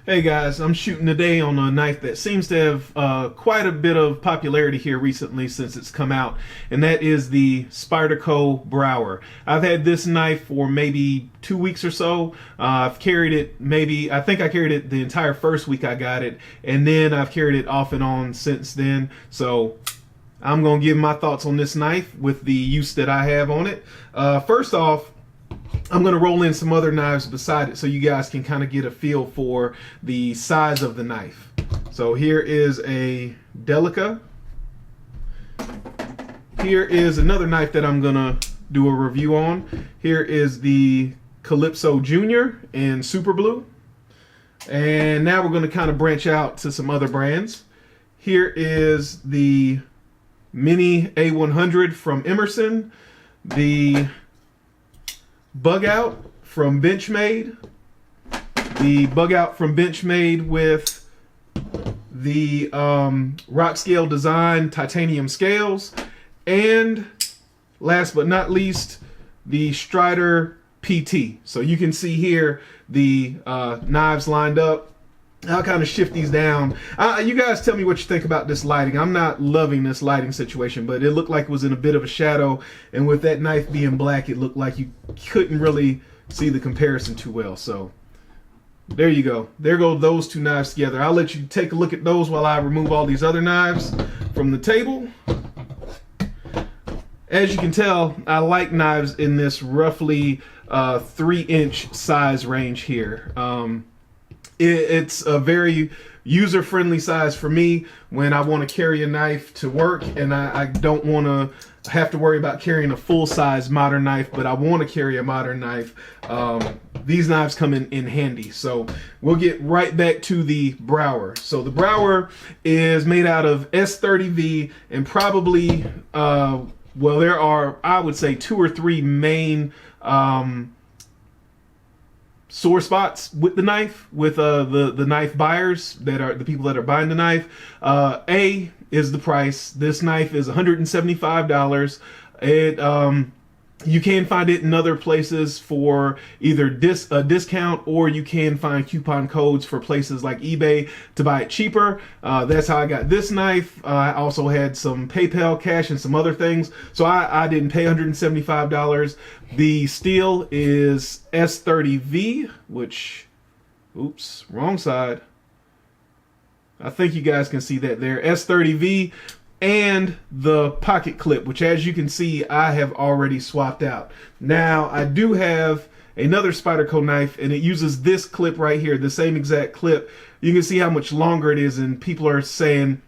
Hey guys, I'm shooting today on a knife that seems to have quite a bit of popularity here recently since it's come out, and that is the Spyderco Brouwer. I've had this knife for maybe 2 weeks or so. I've carried it I think I carried it the entire first week I got it, and then I've carried it off and on since then. So I'm going to give my thoughts on this knife with the use that I have on it. First off, I'm going to roll in some other knives beside it so you guys can kind of get a feel for the size of the knife. So here is a Delica. Here is another knife that I'm going to do a review on. Here is the Calypso Junior in Super Blue. And now we're going to kind of branch out to some other brands. Here is the Mini A100 from Emerson. The Bug Out from Benchmade. The Bug Out from Benchmade with the rock scale design titanium scales. And last but not least, the Strider PT. So you can see here the knives lined up. I'll kind of shift these down. You guys tell me what you think about this lighting. I'm not loving this lighting situation, but it looked like it was in a bit of a shadow. And with that knife being black, it looked like you couldn't really see the comparison too well. So there you go. There go those two knives together. I'll let you take a look at those while I remove all these other knives from the table. As you can tell, I like knives in this roughly 3-inch size range here. It's a very user-friendly size for me when I want to carry a knife to work, and I don't want to have to worry about carrying a full-size modern knife, but I want to carry a modern knife. These knives come in handy. So we'll get right back to the Brouwer. So the Brouwer is made out of S30V, and probably, well, there are, I would say, 2 or 3 main sore spots with the knife, with the knife buyers, that are the people that are buying the knife. A is the price. This knife is $175. You can find it in other places for either a discount, or you can find coupon codes for places like eBay to buy it cheaper. That's how I got this knife. I also had some PayPal cash and some other things, so I didn't pay $175. The steel is S30V, which, oops, wrong side. I think you guys can see that there, S30V. And the pocket clip, which, as you can see, I have already swapped out. Now, I do have another Spyderco knife, and it uses this clip right here, the same exact clip. You can see how much longer it is, and people are saying,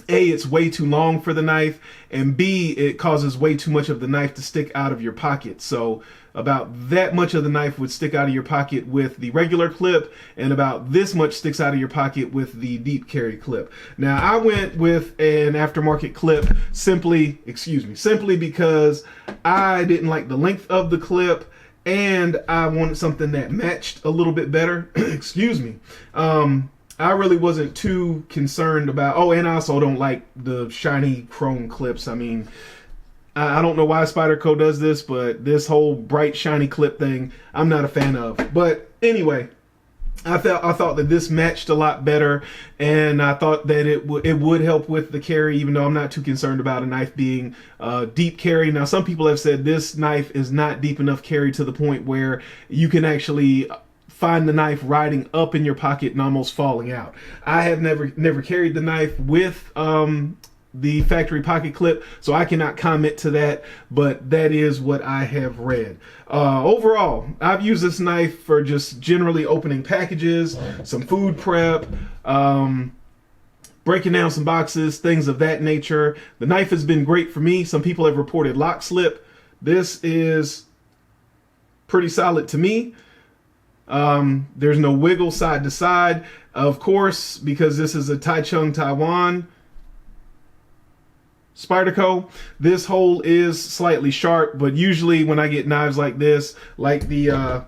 A, it's way too long for the knife, and B, it causes way too much of the knife to stick out of your pocket. So about that much of the knife would stick out of your pocket with the regular clip, and about this much sticks out of your pocket with the deep carry clip. Now, I went with an aftermarket clip simply because I didn't like the length of the clip, and I wanted something that matched a little bit better. Excuse me. I really wasn't too concerned about, oh, and I also don't like the shiny chrome clips. I mean, I don't know why Spyderco does this, but this whole bright shiny clip thing, I'm not a fan of. But anyway, I thought that this matched a lot better, and I thought that it would help with the carry, even though I'm not too concerned about a knife being deep carry. Now, some people have said this knife is not deep enough carry to the point where you can actually find the knife riding up in your pocket and almost falling out. I have never carried the knife with the factory pocket clip, so I cannot comment to that, but that is what I have read. Overall, I've used this knife for just generally opening packages, some food prep, breaking down some boxes, things of that nature. The knife has been great for me. Some people have reported lock slip. This is pretty solid to me. There's no wiggle side to side. Of course, because this is a Taichung Taiwan Spyderco, this hole is slightly sharp, but usually when I get knives like this, like the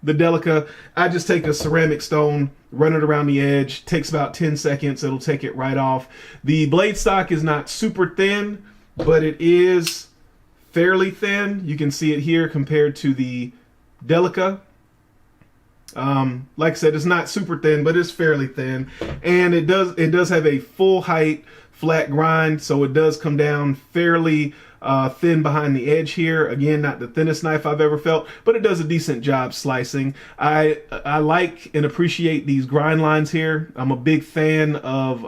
Delica, I just take a ceramic stone, run it around the edge. Takes about 10 seconds. It'll take it right off. The blade stock is not super thin, but it is fairly thin. You can see it here compared to the Delica. Like I said, it's not super thin, but it's fairly thin, and it does have a full height flat grind, so it does come down fairly thin behind the edge here. Again, not the thinnest knife I've ever felt, but it does a decent job slicing. I like and appreciate these grind lines here. I'm a big fan of,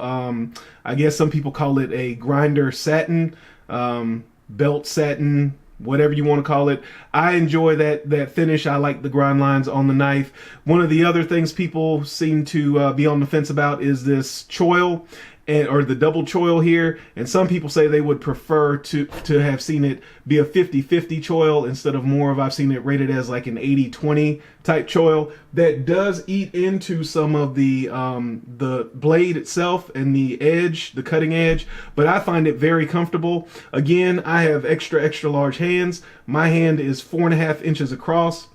I guess some people call it a grinder satin, belt satin, whatever you want to call it. I enjoy that finish. I like the grind lines on the knife. One of the other things people seem to be on the fence about is this choil, or the double choil here, and some people say they would prefer to have seen it be a 50-50 choil instead of more of, I've seen it rated as like an 80-20 type choil. That does eat into some of the blade itself and the edge, the cutting edge, but I find it very comfortable. Again, I have extra large hands. My hand is 4.5 inches across.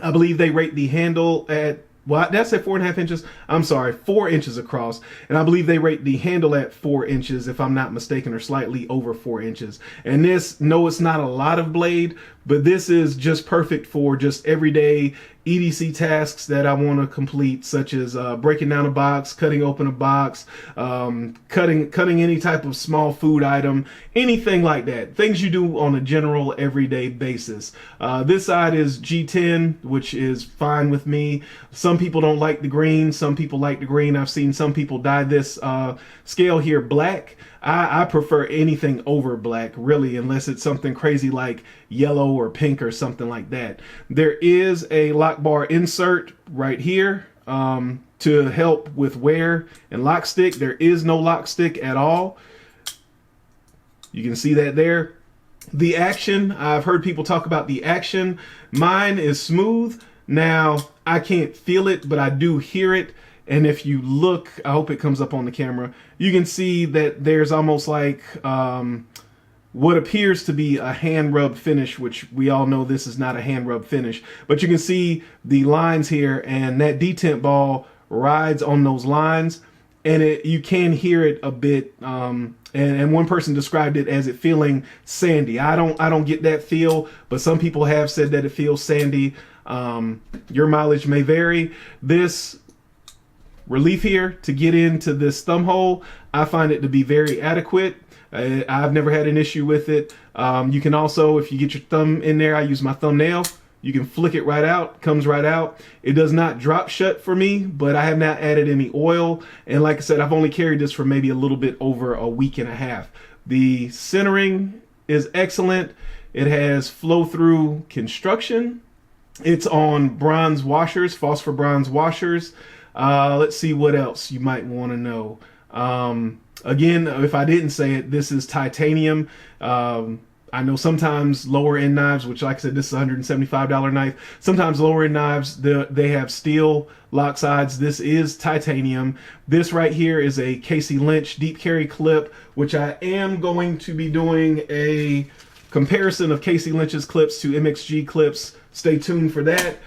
I believe they rate the handle at, well, did I say 4.5 inches? I'm sorry, 4 inches across. And I believe they rate the handle at 4 inches, if I'm not mistaken, or slightly over 4 inches. And this, no, it's not a lot of blade, but this is just perfect for just everyday EDC tasks that I want to complete, such as breaking down a box, cutting open a box, cutting any type of small food item, anything like that. Things you do on a general everyday basis. This side is G10, which is fine with me. Some people don't like the green. Some people like the green. I've seen some people dye this scale here black. I prefer anything over black, really, unless it's something crazy like yellow or pink or something like that. There is a lock bar insert right here to help with wear and lock stick. There is no lock stick at all. You can see that there. The action, I've heard people talk about the action. Mine is smooth. Now, I can't feel it, but I do hear it. And if you look, I hope it comes up on the camera, you can see that there's almost like what appears to be a hand rub finish, which we all know this is not a hand rub finish. But you can see the lines here, and that detent ball rides on those lines, and you can hear it a bit. And one person described it as it feeling sandy. I don't get that feel, but some people have said that it feels sandy. Your mileage may vary. This relief here to get into this thumb hole, I find it to be very adequate. I've never had an issue with it. You can also, if you get your thumb in there, I use my thumbnail, you can flick it right out, comes right out. It does not drop shut for me, but I have not added any oil. And like I said, I've only carried this for maybe a little bit over a week and a half. The centering is excellent. It has flow through construction. It's on bronze washers, phosphor bronze washers. Let's see what else you might want to know. Again, if I didn't say it, this is titanium. I know sometimes lower end knives, which like I said, this is a $175 knife. Sometimes lower end knives, they have steel lock sides. This is titanium. This right here is a Casey Lynch deep carry clip, which I am going to be doing a comparison of Casey Lynch's clips to MXG clips. Stay tuned for that.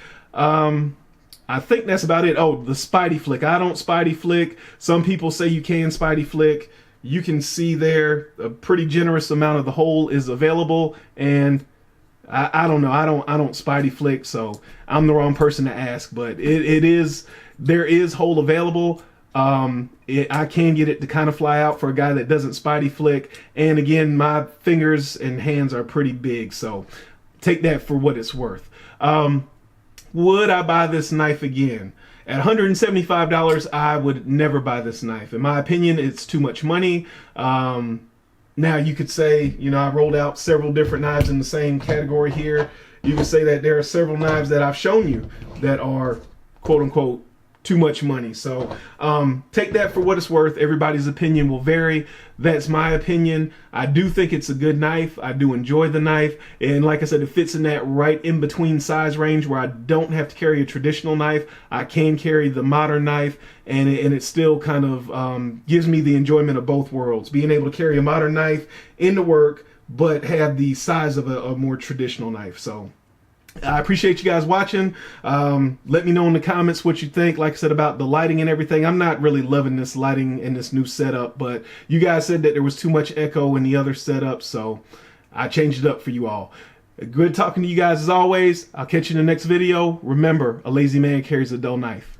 I think that's about it. Oh, the Spidey flick. I don't Spidey flick. Some people say you can Spidey flick. You can see there a pretty generous amount of the hole is available, and I don't know. I don't Spidey flick, so I'm the wrong person to ask. But there is hole available. I can get it to kind of fly out for a guy that doesn't Spidey flick. And again, my fingers and hands are pretty big, so take that for what it's worth. Would I buy this knife again? At $175, I would never buy this knife. In my opinion, it's too much money. Now you could say, you know, I rolled out several different knives in the same category here. You could say that there are several knives that I've shown you that are quote unquote too much money. So take that for what it's worth. Everybody's opinion will vary. That's my opinion. I do think it's a good knife. I do enjoy the knife. And like I said, it fits in that right in between size range where I don't have to carry a traditional knife. I can carry the modern knife, and it still kind of gives me the enjoyment of both worlds. Being able to carry a modern knife into work, but have the size of a more traditional knife. So I appreciate you guys watching. Let me know in the comments what you think, like I said, about the lighting and everything. I'm not really loving this lighting in this new setup, but you guys said that there was too much echo in the other setup, so I changed it up for you all. Good talking to you guys as always. I'll catch you in the next video. Remember, a lazy man carries a dull knife.